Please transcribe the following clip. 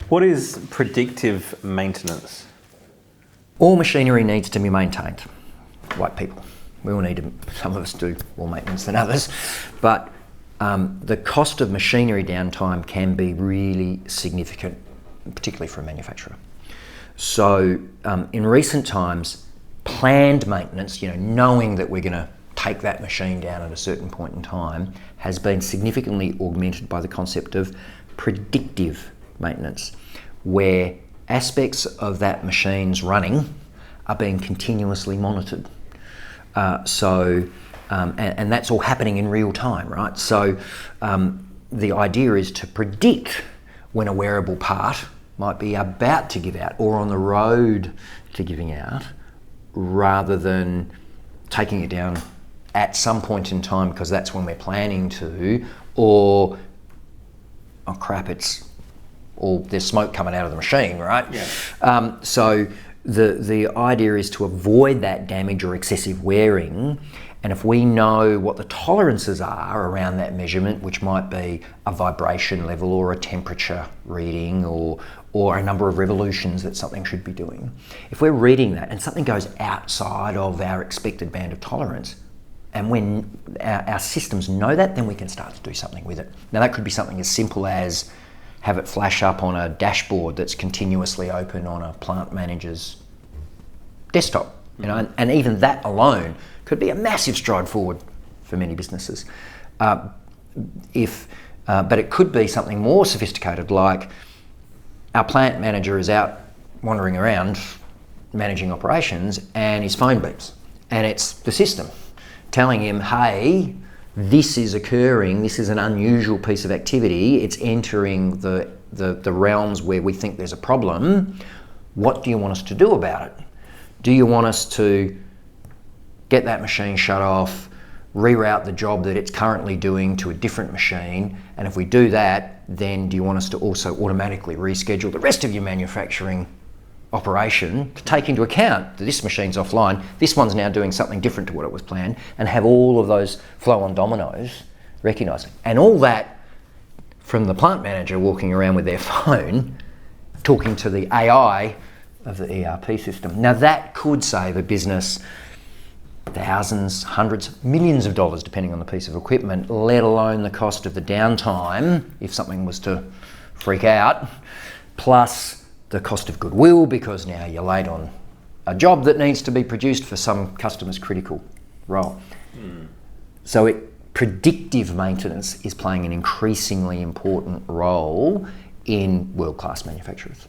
What is predictive maintenance? All machinery needs to be maintained, like people. We all need to, some of us do more maintenance than others, but the cost of machinery downtime can be really significant, particularly for a manufacturer. So in recent times, planned maintenance, knowing that we're going to take that machine down at a certain point in time, has been significantly augmented by the concept of predictive maintenance, where aspects of that machine's running are being continuously monitored. And that's all happening in real time, right? So the idea is to predict when a wearable part might be about to give out or on the road to giving out, rather than taking it down at some point in time because that's when we're planning to, or, oh crap, there's smoke coming out of the machine, right? Yeah. So the idea is to avoid that damage or excessive wearing, and if we know what the tolerances are around that measurement, which might be a vibration level or a temperature reading or a number of revolutions that something should be doing, if we're reading that and something goes outside of our expected band of tolerance, and when our systems know that, then we can start to do something with it. Now that could be something as simple as have it flash up on a dashboard that's continuously open on a plant manager's desktop, and even that alone could be a massive stride forward for many businesses. But it could be something more sophisticated, like our plant manager is out wandering around managing operations and his phone beeps, and it's the system telling him, hey, this is occurring, this is an unusual piece of activity, it's entering the realms where we think there's a problem. What do you want us to do about it? Do you want us to get that machine shut off, reroute the job that it's currently doing to a different machine, and if we do that, then do you want us to also automatically reschedule the rest of your manufacturing operation to take into account that this machine's offline, this one's now doing something different to what it was planned, and have all of those flow-on dominoes recognised. And all that from the plant manager walking around with their phone, talking to the AI of the ERP system. Now that could save a business thousands, hundreds, millions of dollars, depending on the piece of equipment, let alone the cost of the downtime if something was to freak out, plus the cost of goodwill because now you're late on a job that needs to be produced for some customer's critical role. So predictive maintenance is playing an increasingly important role in world-class manufacturers.